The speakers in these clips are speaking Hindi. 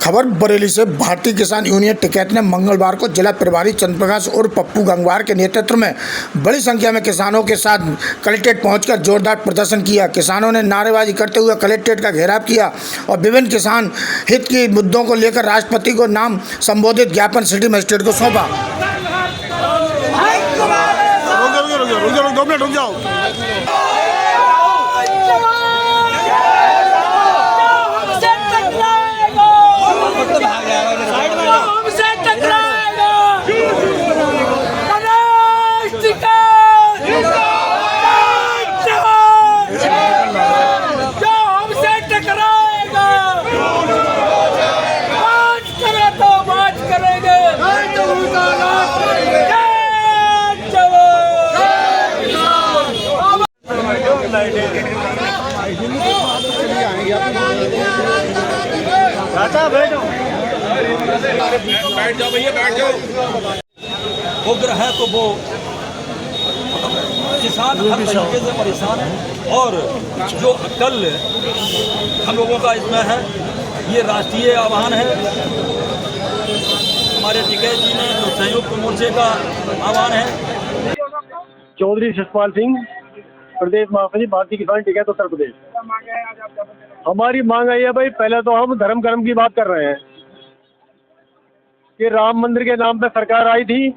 खबर बरेली से भारतीय किसान यूनियन टिकैत ने मंगलवार को जिला प्रभारी चंद्रप्रकाश और पप्पू गंगवार के नेतृत्व में बड़ी संख्या में किसानों के साथ कलेक्ट्रेट पहुंचकर जोरदार प्रदर्शन किया। किसानों ने नारेबाजी करते हुए कलेक्ट्रेट का घेराव किया और विभिन्न किसान हित के मुद्दों को लेकर राष्ट्रपति को नाम संबोधित ज्ञापन सिटी मजिस्ट्रेट को सौंपा। रुक जाओ। बैठ जाओ भैया, बैठ जाओ। उग्र है तो वो किसान हर तरीके से परेशान है और जो कल हम लोगों का इसमें है ये राष्ट्रीय आह्वान है। हमारे टिकैत जी ने जो संयुक्त मोर्चे का आह्वान है। चौधरी सतपाल सिंह, प्रदेश महासचिव, भारतीय किसान टिकैत उत्तर प्रदेश। हमारी मांग आई है भाई, पहले तो हम धर्म कर्म की बात कर रहे हैं कि राम मंदिर के नाम पे सरकार आई थी,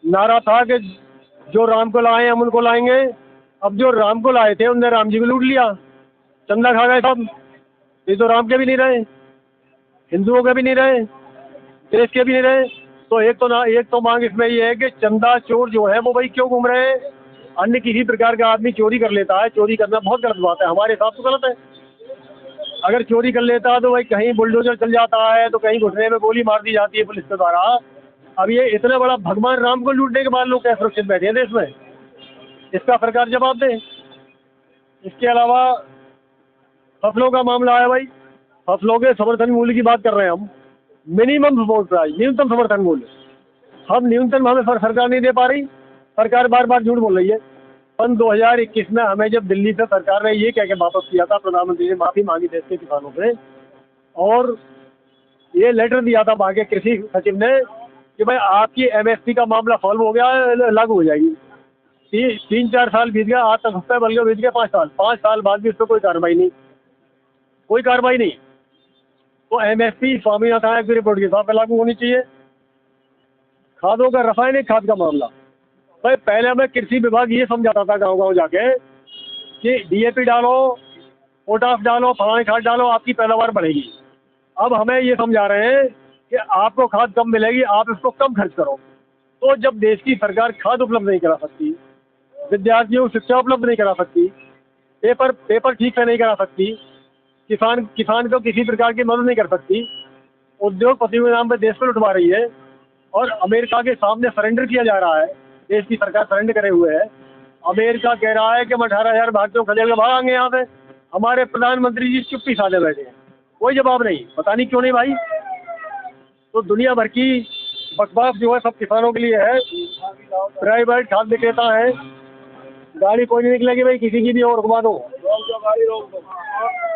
नारा था कि जो राम को लाए हम उनको लाएंगे। अब जो राम को लाए थे उनने राम जी को लूट लिया, चंदा खा गए सब। ये तो राम के भी नहीं रहे, हिंदुओं के भी नहीं रहे, देश के भी नहीं रहे। तो एक तो मांग इसमें ये है कि चंदा चोर जो है वो भाई क्यों घूम रहे हैं। अन्य किसी प्रकार का आदमी चोरी कर लेता है, चोरी करना बहुत गलत बात है, हमारे हिसाब से गलत है। अगर चोरी कर लेता है तो भाई कहीं बुलडोजर चल जाता है तो कहीं घुसने में गोली मार दी जाती है पुलिस के द्वारा। अब ये इतना बड़ा भगवान राम को लूटने के बाद लोग क्या सुरक्षित बैठे हैं देश में, इसका सरकार जवाब दे। इसके अलावा फसलों का मामला है भाई, फसलों के समर्थन मूल्य की बात कर रहे हैं हम। मिनिमम सपोर्ट प्राइस, न्यूनतम समर्थन मूल्य हम न्यूनतम हमें सरकार नहीं दे पा रही। सरकार बार बार झूठ बोल रही है। सन 2021 में हमें जब दिल्ली से सरकार ने ये कह के वापस किया था, प्रधानमंत्री ने माफी मांगी देश के किसानों से और ये लेटर दिया था वहाँ के कृषि सचिव ने कि भाई आपकी MSP का मामला सॉल्व हो गया, लागू हो जाएगी। 3-4 साल बीत गया, आज तक हफ्ते बल्कि बीत गया 5 साल। 5 साल बाद भी उस पर कोई कार्रवाई नहीं, कोई कार्रवाई नहीं। तो MSP स्वामीनाथन आयोग की रिपोर्ट के हिसाब से लागू होनी चाहिए। खादों का, रासायनिक खाद का मामला, भाई पहले हमें कृषि विभाग ये समझाता था गांव गांव जाके कि DAP डालो, पोटाश डालो, फलानी खाद डालो, आपकी पैदावार बढ़ेगी। अब हमें ये समझा रहे हैं कि आपको खाद कम मिलेगी, आप इसको कम खर्च करो। तो जब देश की सरकार खाद उपलब्ध नहीं करा सकती, विद्यार्थियों को शिक्षा उपलब्ध नहीं करा सकती, पेपर ठीक से नहीं करा सकती, किसान को किसी प्रकार की मदद नहीं कर सकती, उद्योगपतियों के नाम पर देश को लुटवा रही है और अमेरिका के सामने सरेंडर किया जा रहा है। देश की सरकार सरेंडर करे हुए है। अमेरिका कह रहा है कि हम 18,000 भारतीयों को खदेड़ के भागेंगे यहाँ से। हमारे प्रधानमंत्री जी चुप्पी साधे बैठे हैं, कोई जवाब नहीं, पता नहीं क्यों नहीं भाई। तो दुनिया भर की बकवास जो है सब किसानों के लिए है। प्राइवेट खाद विक्रेता है, गाड़ी कोई नहीं निकलेगी भाई, किसी की भी और रुकवा दो,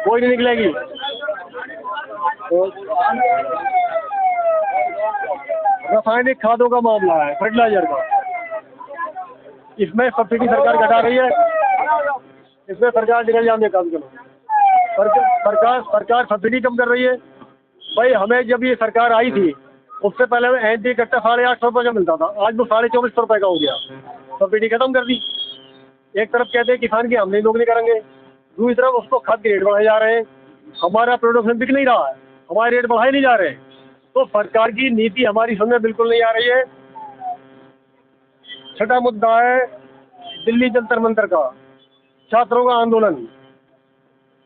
कोई नहीं निकलेगी। रासायनिक खादों का मामला है, फर्टिलाइजर का, इसमें सब्सिडी सरकार घटा रही है। इसमें सरकार निकल जाने काम करो, सरकार सब्सिडी कम कर रही है। भाई हमें जब ये सरकार आई थी उससे पहले हमें NT कट्टा 850 रुपये का मिलता था, आज वो 2450 रुपये का हो गया। सब्सिडी खत्म कर दी। एक तरफ कहते हैं किसान की आमदनी दोगुनी करेंगे, दूसरी तरफ उसको खाद के रेट बढ़ाए जा रहे हैं। हमारा प्रोडक्शन बिक नहीं रहा है, हमारे रेट बढ़ाए नहीं जा रहे हैं। तो सरकार की नीति हमारी समझ में बिल्कुल नहीं आ रही है। छठा मुद्दा है दिल्ली जंतर मंतर का, छात्रों का आंदोलन।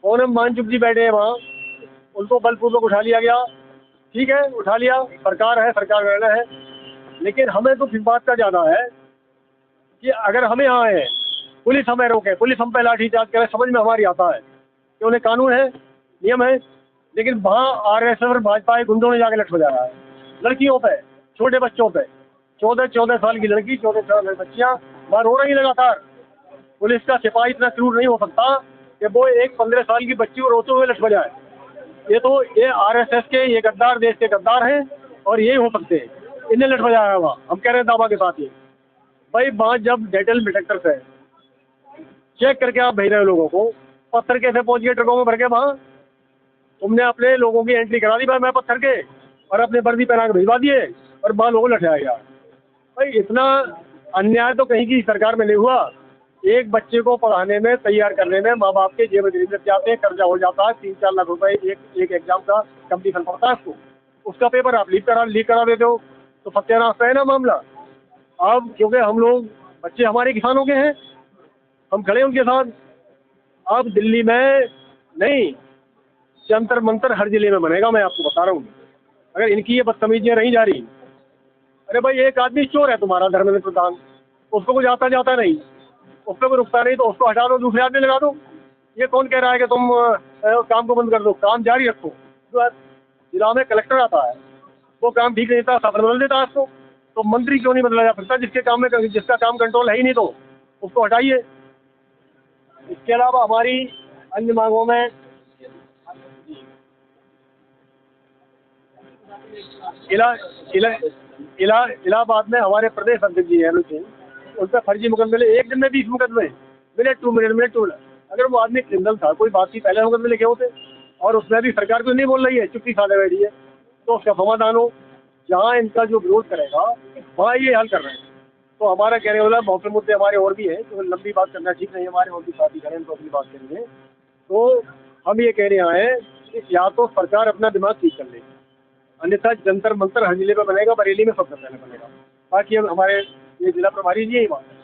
पूनम मानचुक जी बैठे हैं वहाँ, उनको बलपूर्वक उठा लिया गया। ठीक है, उठा लिया, सरकार है, सरकार रहना है। लेकिन हमें तो इस बात का ज़्यादा है कि अगर हमें यहाँ है, पुलिस हमें रोके, पुलिस हम पे लाठीचार्ज करे, समझ में हमारी आता है कि उन्हें कानून है, नियम है। लेकिन वहाँ RSS और भाजपा के गुंडों ने जाके लठ बजा रहा है लड़कियों पे, छोटे बच्चों पे। 14 साल की लड़की, 14 साल की बच्चियाँ वहाँ रो रही लगातार। पुलिस का सिपाही इतना क्रूर नहीं हो सकता कि वो एक 15 साल की बच्ची को रोते हुए लठ बजाए। ये RSS के ये गद्दार, देश के गद्दार हैं और यही हो सकते हैं। इन्हें लट बजाया हुआ हम कह रहे हैं दावा के साथ। ये भाई वहाँ जब डेटल डिटेक्टर से चेक करके आप भेज रहे हो लोगों को, पत्थर कैसे पहुंच गए ट्रकों में भर के वहाँ? तुमने अपने लोगों की एंट्री करा दी भाई मैं पत्थर के, और अपने वर्दी पहना के भिजवा दिए और वहाँ लोगों को लटाया गया। भाई इतना अन्याय तो कहीं की सरकार में नहीं हुआ। एक बच्चे को पढ़ाने में, तैयार करने में माँ बाप के जेब गिर जाते हैं, कर्जा हो जाता है, 3-4 लाख रुपए एक एग्जाम का कंपटीशन पड़ता है उसको, उसका पेपर आप लीक करा देते हो तो सत्यानाश है ना मामला। अब क्योंकि हम लोग, बच्चे हमारे किसानों के हैं, हम खड़े उनके साथ। अब दिल्ली में नहीं, जंतर मंतर हर जिले में बनेगा, मैं आपको बता रहा हूँ, अगर इनकी ये बदतमीजियाँ नहीं जा रही। अरे भाई एक आदमी चोर है तुम्हारा धर्मेंद्र प्रधान, उसको कुछ आता नहीं, उस पर कोई रुकता नहीं तो उसको हटा दो, दूसरे आदमी लगा दो। ये कौन कह रहा है कि तुम काम को बंद कर दो? काम जारी रखो। जो जिला में कलेक्टर आता है वो काम ठीक नहीं था, शासन बदल देता है उसको। तो मंत्री क्यों नहीं बदला जा सकता? जिसका काम कंट्रोल है ही नहीं तो उसको हटाइए। इसके अलावा हमारी अन्य मांगों में इलाहाबाद में हमारे प्रदेश अध्यक्ष जी हैं उन पर फर्जी मुकदमे, एक दिन में 20 मुकदमे, मिनट टू। अगर वो आदमी क्रिमिनल था, कोई बात थी, पहले मुकदमे लिखे होते, और उसमें भी सरकार को नहीं बोल रही है, चुप्पी साधे बैठी है, तो उसका समाधान हो। जहाँ इनका जो विरोध करेगा वहाँ ये हल कर रहे हैं। तो हमारा कहने वाला बहुत से मुद्दे हमारे और भी हैं, तो लंबी बात करना ठीक नहीं है, हमारे और भी साथी करें तो अपनी बात करेंगे। तो हम ये कह रहे हैं कि या तो सरकार अपना दिमाग ठीक कर ले, अन्यथा जंतर मंतर हर जिले में बनेगा, बरेली में सबसे पहले बनेगा। बाकी अब हमारे ये जिला प्रभारी जी यही बात है।